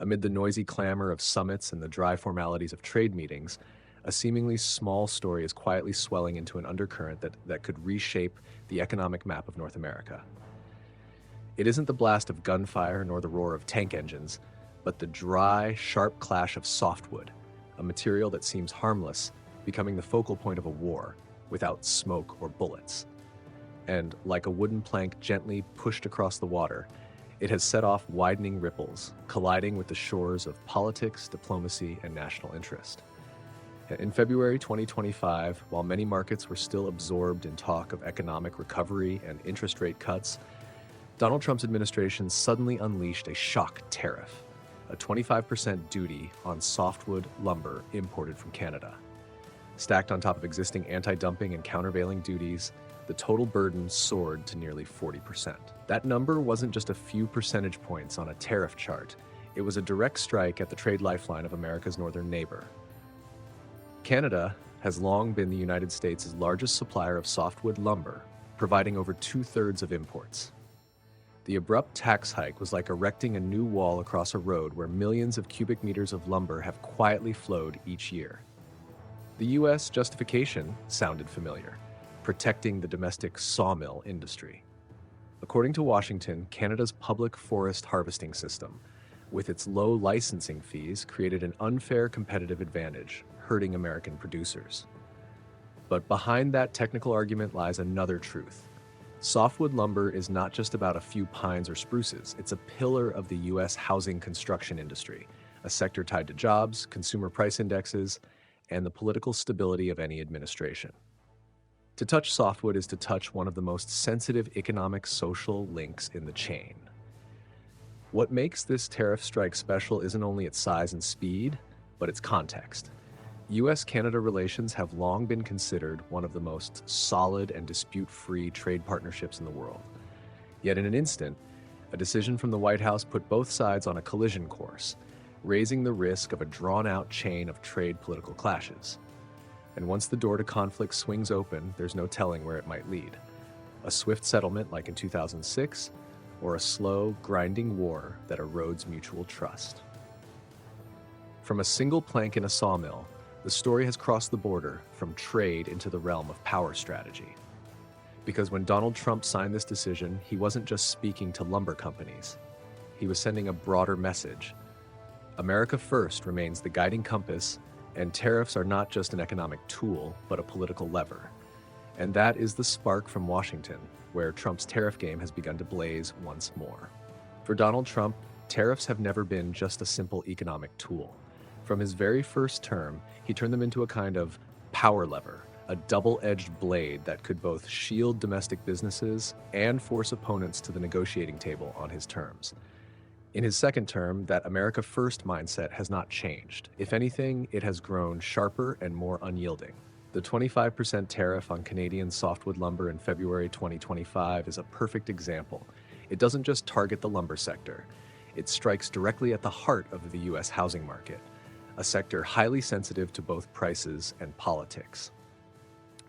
Amid the noisy clamor of summits and the dry formalities of trade meetings, a seemingly small story is quietly swelling into an undercurrent that could reshape the economic map of North America. It isn't the blast of gunfire nor the roar of tank engines, but the dry, sharp clash of softwood, a material that seems harmless, becoming the focal point of a war without smoke or bullets. And like a wooden plank gently pushed across the water, it has set off widening ripples, colliding with the shores of politics, diplomacy, and national interest. In February 2025, while many markets were still absorbed in talk of economic recovery and interest rate cuts, Donald Trump's administration suddenly unleashed a shock tariff, a 25% duty on softwood lumber imported from Canada. Stacked on top of existing anti-dumping and countervailing duties, the total burden soared to nearly 40%. That number wasn't just a few percentage points on a tariff chart. It was a direct strike at the trade lifeline of America's northern neighbor. Canada has long been the United States' largest supplier of softwood lumber, providing over 2/3 of imports. The abrupt tax hike was like erecting a new wall across a road where millions of cubic meters of lumber have quietly flowed each year. The U.S. justification sounded familiar: protecting the domestic sawmill industry. According to Washington, Canada's public forest harvesting system, with its low licensing fees, created an unfair competitive advantage, hurting American producers. But behind that technical argument lies another truth. Softwood lumber is not just about a few pines or spruces. It's a pillar of the U.S. housing construction industry, a sector tied to jobs, consumer price indexes, and the political stability of any administration. To touch softwood is to touch one of the most sensitive economic social links in the chain. What makes this tariff strike special isn't only its size and speed, but its context. U.S.-Canada relations have long been considered one of the most solid and dispute-free trade partnerships in the world. Yet in an instant, a decision from the White House put both sides on a collision course, raising the risk of a drawn-out chain of trade political clashes. And once the door to conflict swings open, there's no telling where it might lead. A swift settlement like in 2006, or a slow, grinding war that erodes mutual trust. From a single plank in a sawmill, the story has crossed the border from trade into the realm of power strategy. Because when Donald Trump signed this decision, he wasn't just speaking to lumber companies. He was sending a broader message. America first remains the guiding compass, and tariffs are not just an economic tool, but a political lever. And that is the spark from Washington, where Trump's tariff game has begun to blaze once more. For Donald Trump, tariffs have never been just a simple economic tool. From his very first term, he turned them into a kind of power lever, a double-edged blade that could both shield domestic businesses and force opponents to the negotiating table on his terms. In his second term, that America First mindset has not changed. If anything, it has grown sharper and more unyielding. The 25% tariff on Canadian softwood lumber in February 2025 is a perfect example. It doesn't just target the lumber sector. It strikes directly at the heart of the U.S. housing market, a sector highly sensitive to both prices and politics.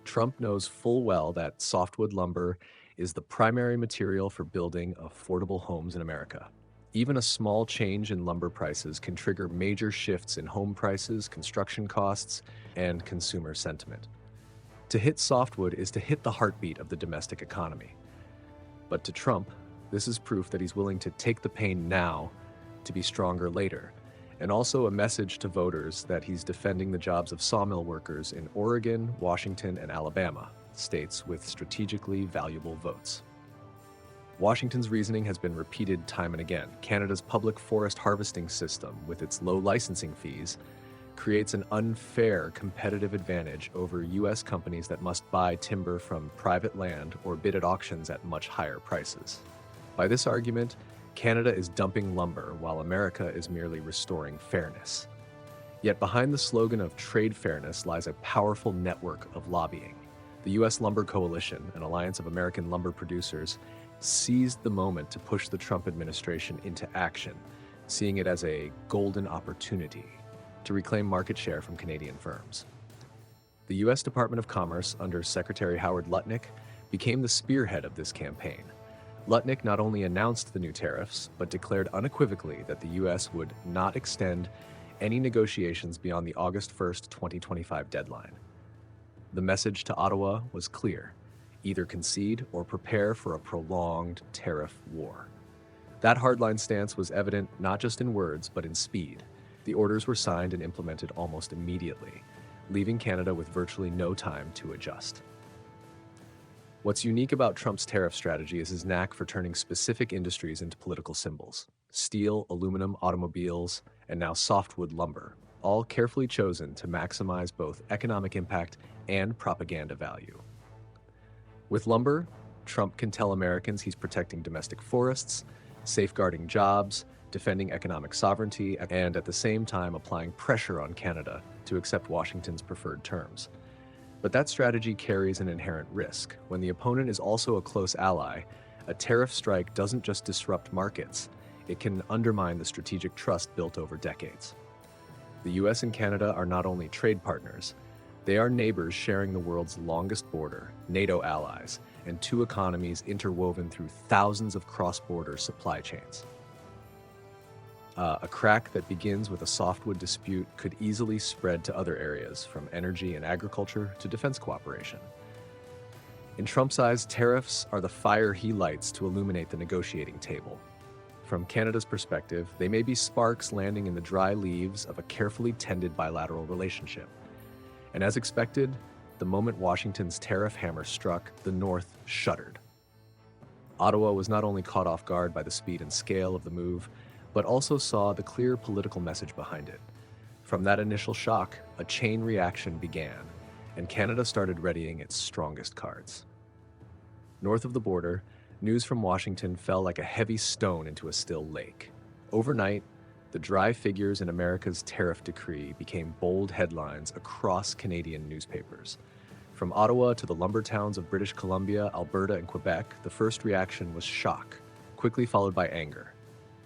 Trump knows full well that softwood lumber is the primary material for building affordable homes in America. Even a small change in lumber prices can trigger major shifts in home prices, construction costs, and consumer sentiment. To hit softwood is to hit the heartbeat of the domestic economy. But to Trump, this is proof that he's willing to take the pain now to be stronger later, and also a message to voters that he's defending the jobs of sawmill workers in Oregon, Washington, and Alabama, states with strategically valuable votes. Washington's reasoning has been repeated time and again. Canada's public forest harvesting system, with its low licensing fees, creates an unfair competitive advantage over U.S. companies that must buy timber from private land or bid at auctions at much higher prices. By this argument, Canada is dumping lumber while America is merely restoring fairness. Yet behind the slogan of trade fairness lies a powerful network of lobbying. The U.S. Lumber Coalition, an alliance of American lumber producers, seized the moment to push the Trump administration into action, seeing it as a golden opportunity to reclaim market share from Canadian firms. The U.S. Department of Commerce, under Secretary Howard Lutnick, became the spearhead of this campaign, Lutnick not only announced the new tariffs, but declared unequivocally that the U.S. would not extend any negotiations beyond the August 1st, 2025 deadline. The message to Ottawa was clear: either concede or prepare for a prolonged tariff war. That hardline stance was evident not just in words, but in speed. The orders were signed and implemented almost immediately, leaving Canada with virtually no time to adjust. What's unique about Trump's tariff strategy is his knack for turning specific industries into political symbols. Steel, aluminum, automobiles, and now softwood lumber, all carefully chosen to maximize both economic impact and propaganda value. With lumber, Trump can tell Americans he's protecting domestic forests, safeguarding jobs, defending economic sovereignty, and at the same time applying pressure on Canada to accept Washington's preferred terms. But that strategy carries an inherent risk. When the opponent is also a close ally, a tariff strike doesn't just disrupt markets, it can undermine the strategic trust built over decades. The US and Canada are not only trade partners, they are neighbors sharing the world's longest border, NATO allies, and two economies interwoven through thousands of cross-border supply chains. A crack that begins with a softwood dispute could easily spread to other areas, from energy and agriculture to defense cooperation. In Trump's eyes, tariffs are the fire he lights to illuminate the negotiating table. From Canada's perspective, they may be sparks landing in the dry leaves of a carefully tended bilateral relationship. And as expected, the moment Washington's tariff hammer struck, the North shuddered. Ottawa was not only caught off guard by the speed and scale of the move, but also saw the clear political message behind it. From that initial shock, a chain reaction began, and Canada started readying its strongest cards. North of the border, news from Washington fell like a heavy stone into a still lake. Overnight, the dry figures in America's tariff decree became bold headlines across Canadian newspapers. From Ottawa to the lumber towns of British Columbia, Alberta, and Quebec, the first reaction was shock, quickly followed by anger.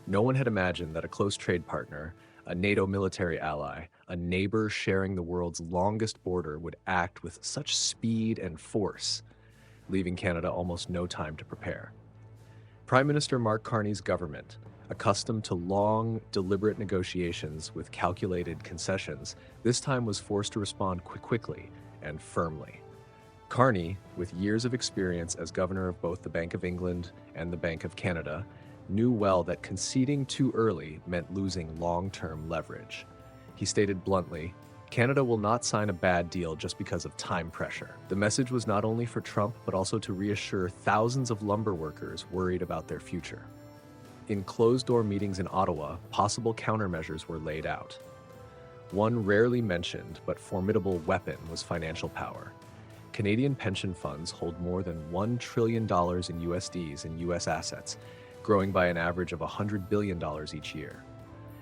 No one had imagined that a close trade partner, a NATO military ally, a neighbor sharing the world's longest border would act with such speed and force, leaving Canada almost no time to prepare. Prime Minister Mark Carney's government, accustomed to long, deliberate negotiations with calculated concessions, this time was forced to respond quickly and firmly. Carney, with years of experience as governor of both the Bank of England and the Bank of Canada, knew well that conceding too early meant losing long-term leverage. He stated bluntly, "Canada will not sign a bad deal just because of time pressure." The message was not only for Trump, but also to reassure thousands of lumber workers worried about their future. In closed-door meetings in Ottawa, possible countermeasures were laid out. One rarely mentioned but formidable weapon was financial power. Canadian pension funds hold more than $1 trillion in USDs in US assets, growing by an average of $100 billion each year.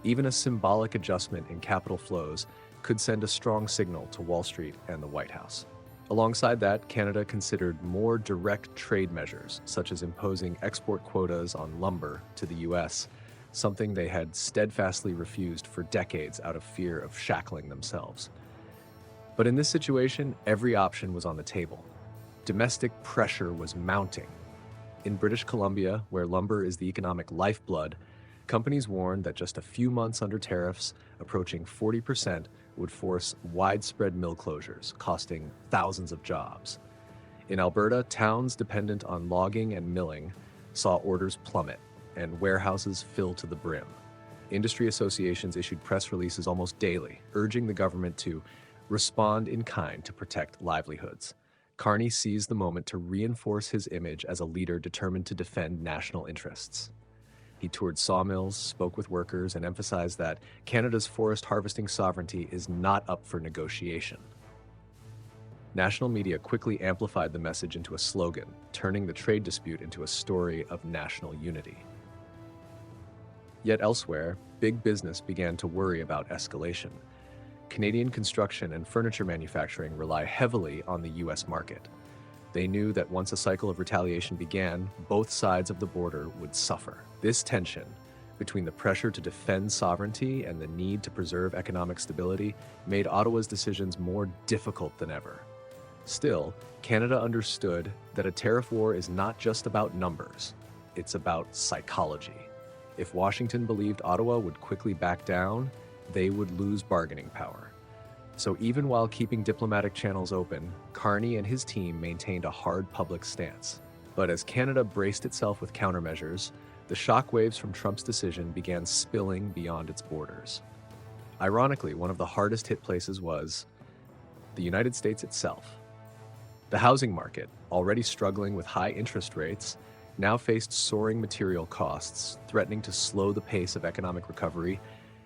Even a symbolic adjustment in capital flows could send a strong signal to Wall Street and the White House. Alongside that, Canada considered more direct trade measures, such as imposing export quotas on lumber to the US, something they had steadfastly refused for decades out of fear of shackling themselves. But in this situation, every option was on the table. Domestic pressure was mounting. In British Columbia, where lumber is the economic lifeblood, companies warned that just a few months under tariffs, approaching 40%, would force widespread mill closures, costing thousands of jobs. In Alberta, towns dependent on logging and milling saw orders plummet and warehouses fill to the brim. Industry associations issued press releases almost daily, urging the government to respond in kind to protect livelihoods. Carney seized the moment to reinforce his image as a leader determined to defend national interests. He toured sawmills, spoke with workers, and emphasized that Canada's forest harvesting sovereignty is not up for negotiation. National media quickly amplified the message into a slogan, turning the trade dispute into a story of national unity. Yet elsewhere, big business began to worry about escalation. Canadian construction and furniture manufacturing rely heavily on the US market. They knew that once a cycle of retaliation began, both sides of the border would suffer. This tension between the pressure to defend sovereignty and the need to preserve economic stability made Ottawa's decisions more difficult than ever. Still, Canada understood that a tariff war is not just about numbers. it's about psychology. If Washington believed Ottawa would quickly back down, they would lose bargaining power. So even while keeping diplomatic channels open, Carney and his team maintained a hard public stance. But as Canada braced itself with countermeasures, the shockwaves from Trump's decision began spilling beyond its borders. Ironically, one of the hardest hit places was the United States itself. The housing market, already struggling with high interest rates, now faced soaring material costs, threatening to slow the pace of economic recovery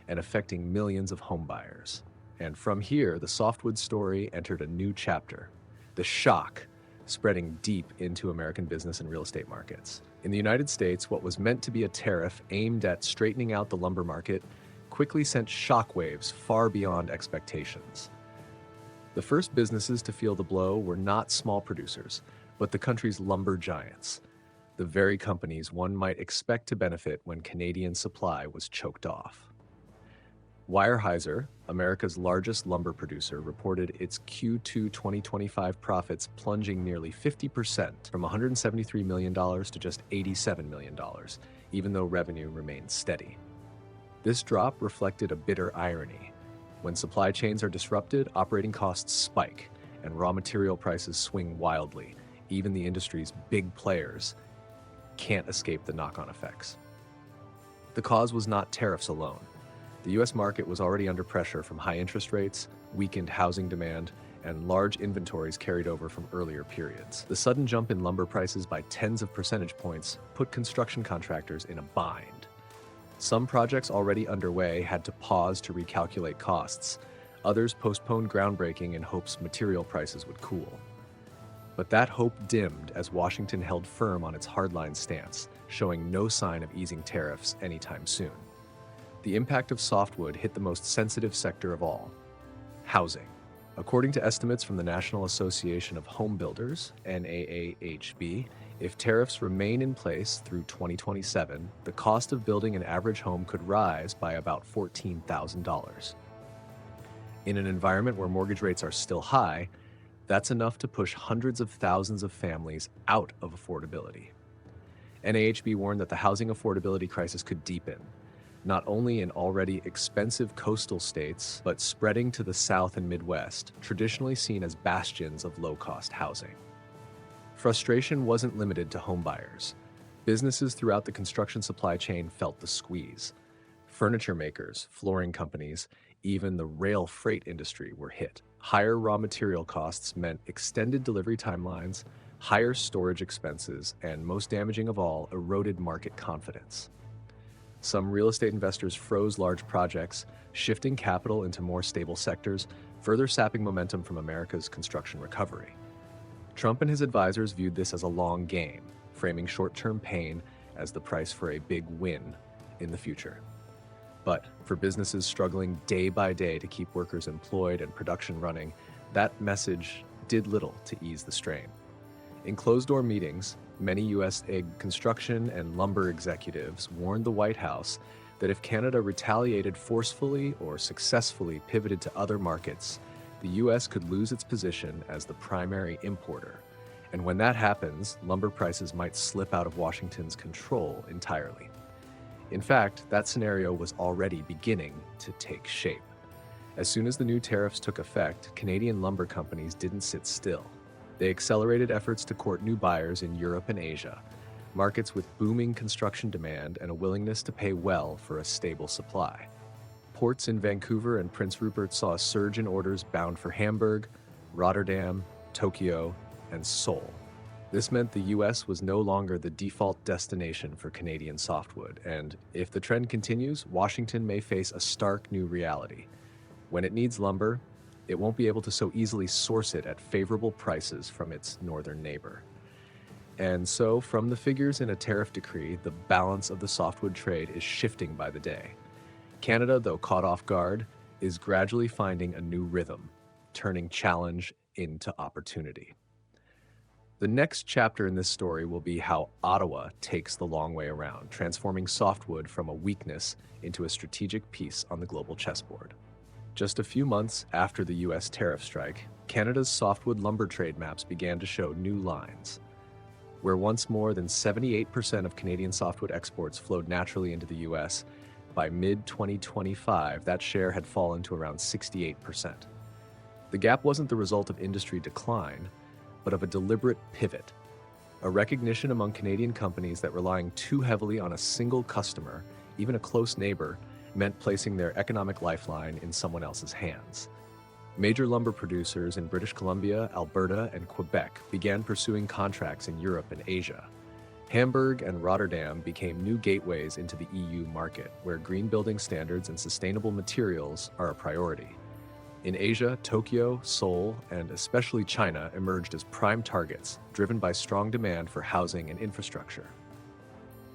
and affecting millions of homebuyers. And from here, the softwood story entered a new chapter, the shock spreading deep into American business and real estate markets. In the United States, what was meant to be a tariff aimed at straightening out the lumber market quickly sent shockwaves far beyond expectations. The first businesses to feel the blow were not small producers, but the country's lumber giants, the very companies one might expect to benefit when Canadian supply was choked off. Weyerhaeuser, America's largest lumber producer, reported its Q2 2025 profits plunging nearly 50% from $173 million to just $87 million, even though revenue remained steady. This drop reflected a bitter irony. When supply chains are disrupted, operating costs spike, and raw material prices swing wildly. Even the industry's big players can't escape the knock-on effects. The cause was not tariffs alone. The U.S. market was already under pressure from high interest rates, weakened housing demand, and large inventories carried over from earlier periods. The sudden jump in lumber prices by tens of percentage points put construction contractors in a bind. Some projects already underway had to pause to recalculate costs. Others postponed groundbreaking in hopes material prices would cool. But that hope dimmed as Washington held firm on its hardline stance, showing no sign of easing tariffs anytime soon. The impact of softwood hit the most sensitive sector of all: housing. According to estimates from the National Association of Home Builders, NAAHB, if tariffs remain in place through 2027, the cost of building an average home could rise by about $14,000. In an environment where mortgage rates are still high, that's enough to push hundreds of thousands of families out of affordability. NAHB warned that the housing affordability crisis could deepen, not only in already expensive coastal states, but spreading to the South and Midwest, traditionally seen as bastions of low-cost housing. Frustration wasn't limited to homebuyers. Businesses throughout the construction supply chain felt the squeeze. Furniture makers, flooring companies, even the rail freight industry were hit. Higher raw material costs meant extended delivery timelines, higher storage expenses, and most damaging of all, eroded market confidence. Some real estate investors froze large projects, shifting capital into more stable sectors, further sapping momentum from America's construction recovery. Trump and his advisors viewed this as a long game, framing short-term pain as the price for a big win in the future. But for businesses struggling day by day to keep workers employed and production running, that message did little to ease the strain. In closed-door meetings, many U.S. construction and lumber executives warned the White House that if Canada retaliated forcefully or successfully pivoted to other markets, the U.S. could lose its position as the primary importer. And when that happens, lumber prices might slip out of Washington's control entirely. In fact, that scenario was already beginning to take shape. As soon as the new tariffs took effect, Canadian lumber companies didn't sit still. They accelerated efforts to court new buyers in Europe and Asia, markets with booming construction demand and a willingness to pay well for a stable supply. Ports in Vancouver and Prince Rupert saw a surge in orders bound for Hamburg, Rotterdam, Tokyo, and Seoul. This meant the U.S. was no longer the default destination for Canadian softwood, and if the trend continues, Washington may face a stark new reality. When it needs lumber, it won't be able to so easily source it at favorable prices from its northern neighbor. And so, from the figures in a tariff decree, the balance of the softwood trade is shifting by the day. Canada, though caught off guard, is gradually finding a new rhythm, turning challenge into opportunity. The next chapter in this story will be how Ottawa takes the long way around, transforming softwood from a weakness into a strategic piece on the global chessboard. Just a few months after the U.S. tariff strike, Canada's softwood lumber trade maps began to show new lines. Where once more than 78% of Canadian softwood exports flowed naturally into the US, by mid-2025, that share had fallen to around 68%. The gap wasn't the result of industry decline, but of a deliberate pivot, a recognition among Canadian companies that relying too heavily on a single customer, even a close neighbor, meant placing their economic lifeline in someone else's hands. Major lumber producers in British Columbia, Alberta, and Quebec began pursuing contracts in Europe and Asia. Hamburg and Rotterdam became new gateways into the EU market, where green building standards and sustainable materials are a priority. In Asia, Tokyo, Seoul, and especially China emerged as prime targets, driven by strong demand for housing and infrastructure.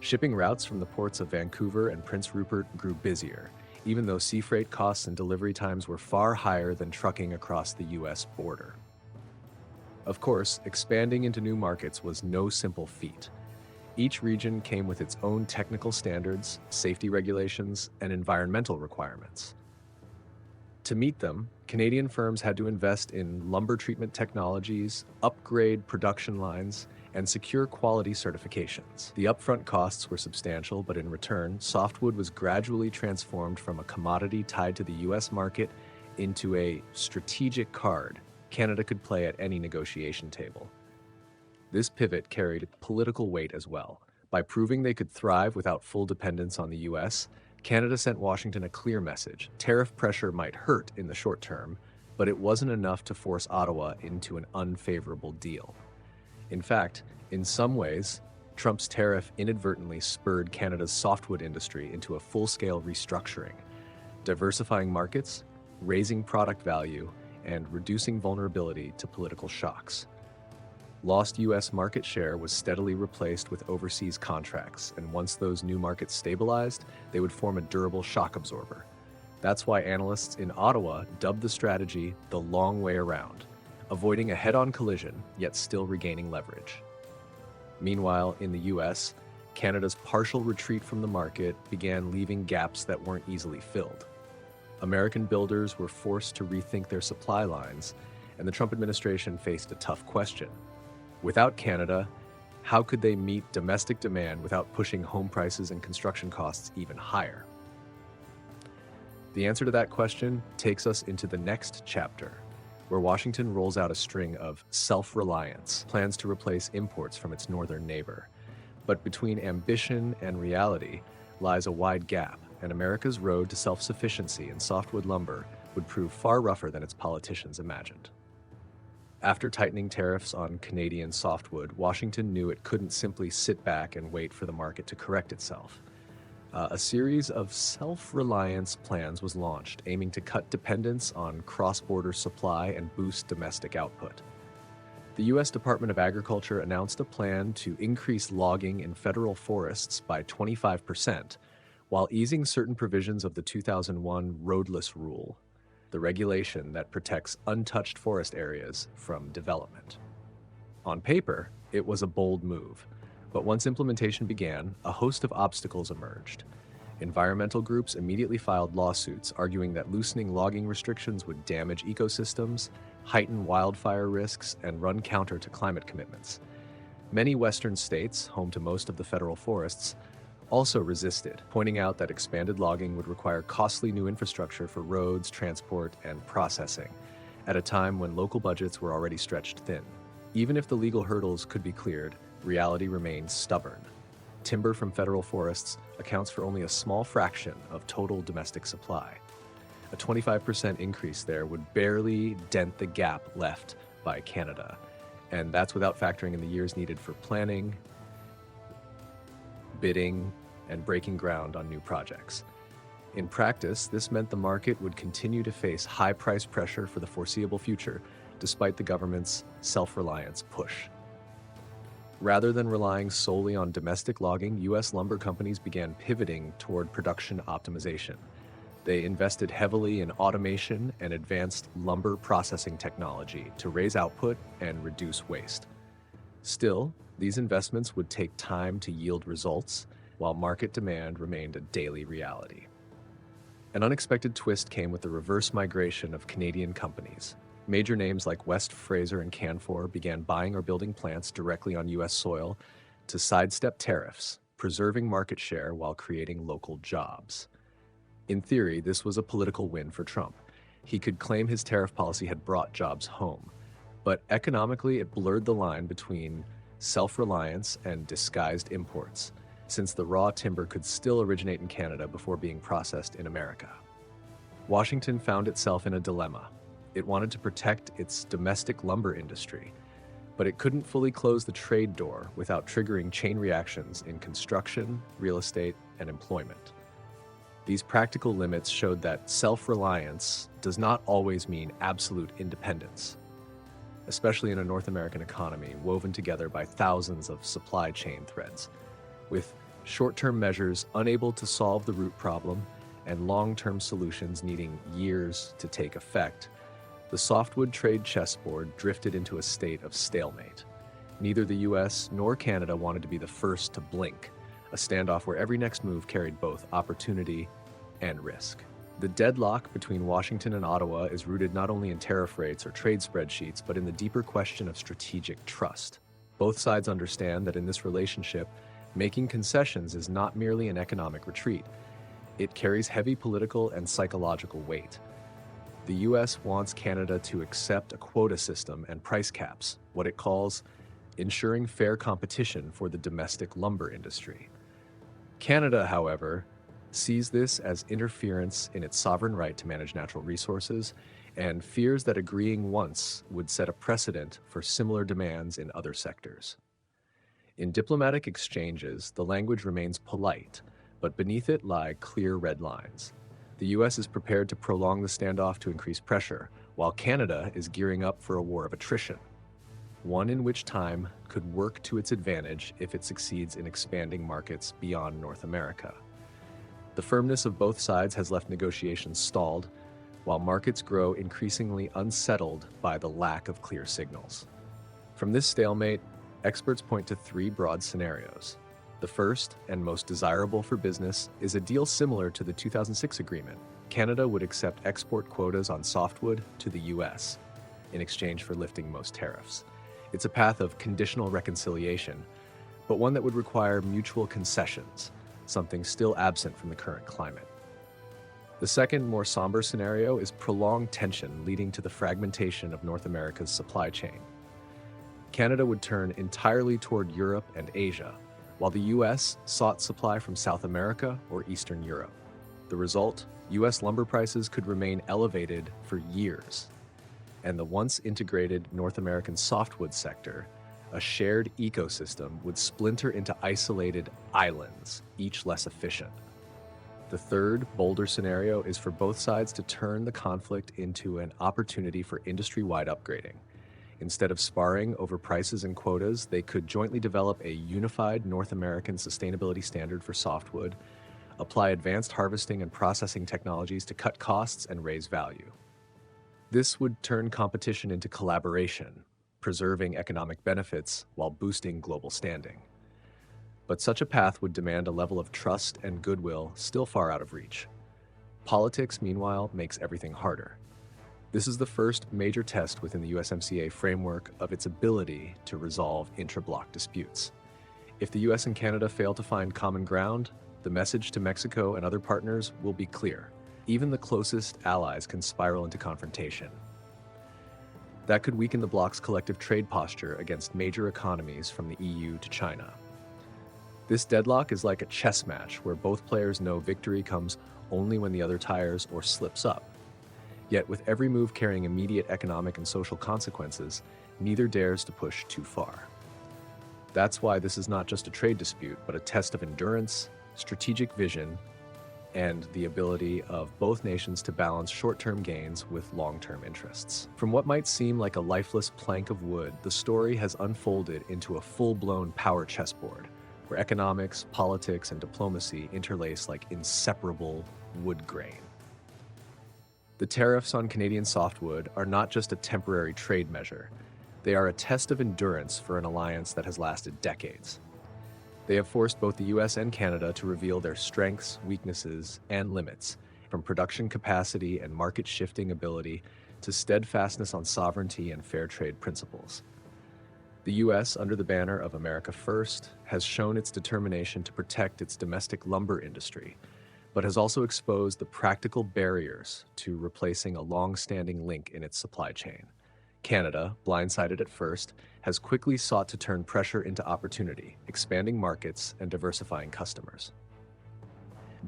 Shipping routes from the ports of Vancouver and Prince Rupert grew busier, even though sea freight costs and delivery times were far higher than trucking across the US border. Of course, expanding into new markets was no simple feat. Each region came with its own technical standards, safety regulations, and environmental requirements. To meet them, Canadian firms had to invest in lumber treatment technologies, upgrade production lines, and secure quality certifications. The upfront costs were substantial, but in return, softwood was gradually transformed from a commodity tied to the US market into a strategic card Canada could play at any negotiation table. This pivot carried political weight as well. By proving they could thrive without full dependence on the US, Canada sent Washington a clear message. Tariff pressure might hurt in the short term, but it wasn't enough to force Ottawa into an unfavorable deal. In fact, in some ways, Trump's tariff inadvertently spurred Canada's softwood industry into a full-scale restructuring, diversifying markets, raising product value, and reducing vulnerability to political shocks. Lost US market share was steadily replaced with overseas contracts, and once those new markets stabilized, they would form a durable shock absorber. That's why analysts in Ottawa dubbed the strategy the long way around, avoiding a head-on collision, yet still regaining leverage. Meanwhile, in the US, Canada's partial retreat from the market began leaving gaps that weren't easily filled. American builders were forced to rethink their supply lines, and the Trump administration faced a tough question. Without Canada, how could they meet domestic demand without pushing home prices and construction costs even higher? The answer to that question takes us into the next chapter, where Washington rolls out a string of self-reliance plans to replace imports from its northern neighbor. But between ambition and reality lies a wide gap, and America's road to self-sufficiency in softwood lumber would prove far rougher than its politicians imagined. After tightening tariffs on Canadian softwood, Washington knew it couldn't simply sit back and wait for the market to correct itself. A series of self-reliance plans was launched, aiming to cut dependence on cross-border supply and boost domestic output. The U.S. Department of Agriculture announced a plan to increase logging in federal forests by 25%, while easing certain provisions of the 2001 roadless rule, the regulation that protects untouched forest areas from development. On paper, it was a bold move, but once implementation began, a host of obstacles emerged. Environmental groups immediately filed lawsuits arguing that loosening logging restrictions would damage ecosystems, heighten wildfire risks, and run counter to climate commitments. Many Western states, home to most of the federal forests, also resisted, pointing out that expanded logging would require costly new infrastructure for roads, transport, and processing, at a time when local budgets were already stretched thin. Even if the legal hurdles could be cleared, reality remained stubborn. Timber from federal forests accounts for only a small fraction of total domestic supply. A 25% increase there would barely dent the gap left by Canada, and that's without factoring in the years needed for planning, bidding, and breaking ground on new projects. In practice, this meant the market would continue to face high price pressure for the foreseeable future, despite the government's self-reliance push. Rather than relying solely on domestic logging, U.S. lumber companies began pivoting toward production optimization. They invested heavily in automation and advanced lumber processing technology to raise output and reduce waste. Still, these investments would take time to yield results, while market demand remained a daily reality. An unexpected twist came with the reverse migration of Canadian companies. Major names like West Fraser and Canfor began buying or building plants directly on U.S. soil to sidestep tariffs, preserving market share while creating local jobs. In theory, this was a political win for Trump. He could claim his tariff policy had brought jobs home. But economically, it blurred the line between self-reliance and disguised imports, since the raw timber could still originate in Canada before being processed in America. Washington found itself in a dilemma. It wanted to protect its domestic lumber industry, but it couldn't fully close the trade door without triggering chain reactions in construction, real estate, and employment. These practical limits showed that self-reliance does not always mean absolute independence, especially in a North American economy woven together by thousands of supply chain threads, with short-term measures unable to solve the root problem and long-term solutions needing years to take effect. The softwood trade chessboard drifted into a state of stalemate. Neither the US nor Canada wanted to be the first to blink, a standoff where every next move carried both opportunity and risk. The deadlock between Washington and Ottawa is rooted not only in tariff rates or trade spreadsheets, but in the deeper question of strategic trust. Both sides understand that in this relationship, making concessions is not merely an economic retreat. It carries heavy political and psychological weight. The US wants Canada to accept a quota system and price caps, what it calls ensuring fair competition for the domestic lumber industry. Canada, however, sees this as interference in its sovereign right to manage natural resources and fears that agreeing once would set a precedent for similar demands in other sectors. In diplomatic exchanges, the language remains polite, but beneath it lie clear red lines. The US is prepared to prolong the standoff to increase pressure, while Canada is gearing up for a war of attrition, one in which time could work to its advantage if it succeeds in expanding markets beyond North America. The firmness of both sides has left negotiations stalled, while markets grow increasingly unsettled by the lack of clear signals. From this stalemate, experts point to three broad scenarios. The first, and most desirable for business, is a deal similar to the 2006 agreement. Canada would accept export quotas on softwood to the US in exchange for lifting most tariffs. It's a path of conditional reconciliation, but one that would require mutual concessions, something still absent from the current climate. The second, more somber scenario is prolonged tension leading to the fragmentation of North America's supply chain. Canada would turn entirely toward Europe and Asia, while the US sought supply from South America or Eastern Europe. The result, US lumber prices could remain elevated for years, and the once integrated North American softwood sector, a shared ecosystem, would splinter into isolated islands, each less efficient. The third, bolder scenario is for both sides to turn the conflict into an opportunity for industry-wide upgrading. Instead of sparring over prices and quotas, they could jointly develop a unified North American sustainability standard for softwood, apply advanced harvesting and processing technologies to cut costs and raise value. This would turn competition into collaboration, preserving economic benefits while boosting global standing. But such a path would demand a level of trust and goodwill still far out of reach. Politics, meanwhile, makes everything harder. This is the first major test within the USMCA framework of its ability to resolve intra-bloc disputes. If the US and Canada fail to find common ground, the message to Mexico and other partners will be clear. Even the closest allies can spiral into confrontation. That could weaken the bloc's collective trade posture against major economies from the EU to China. This deadlock is like a chess match where both players know victory comes only when the other tires or slips up. Yet with every move carrying immediate economic and social consequences, neither dares to push too far. That's why this is not just a trade dispute, but a test of endurance, strategic vision, and the ability of both nations to balance short-term gains with long-term interests. From what might seem like a lifeless plank of wood, the story has unfolded into a full-blown power chessboard, where economics, politics, and diplomacy interlace like inseparable wood grain. The tariffs on Canadian softwood are not just a temporary trade measure. They are a test of endurance for an alliance that has lasted decades. They have forced both the US and Canada to reveal their strengths, weaknesses, and limits, from production capacity and market shifting ability to steadfastness on sovereignty and fair trade principles. The U.S., under the banner of America First, has shown its determination to protect its domestic lumber industry, but has also exposed the practical barriers to replacing a long-standing link in its supply chain. Canada, blindsided at first, has quickly sought to turn pressure into opportunity, expanding markets and diversifying customers.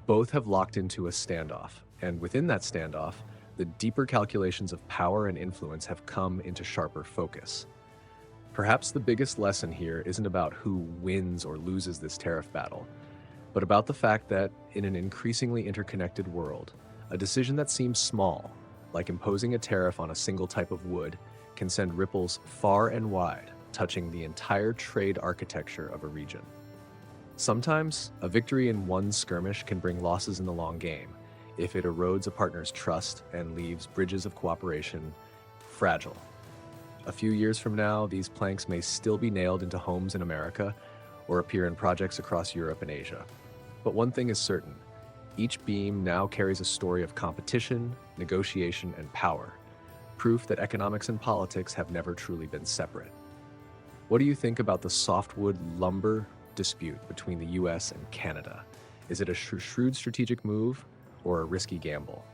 Both have locked into a standoff, and within that standoff, the deeper calculations of power and influence have come into sharper focus. Perhaps the biggest lesson here isn't about who wins or loses this tariff battle, but about the fact that, in an increasingly interconnected world, a decision that seems small, like imposing a tariff on a single type of wood, can send ripples far and wide, touching the entire trade architecture of a region. Sometimes, a victory in one skirmish can bring losses in the long game, if it erodes a partner's trust and leaves bridges of cooperation fragile. A few years from now, these planks may still be nailed into homes in America or appear in projects across Europe and Asia. But one thing is certain: each beam now carries a story of competition, negotiation, and power, proof that economics and politics have never truly been separate. What do you think about the softwood lumber dispute between the US and Canada? Is it a shrewd strategic move or a risky gamble?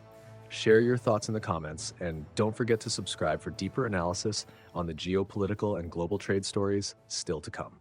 Share your thoughts in the comments, and don't forget to subscribe for deeper analysis on the geopolitical and global trade stories still to come.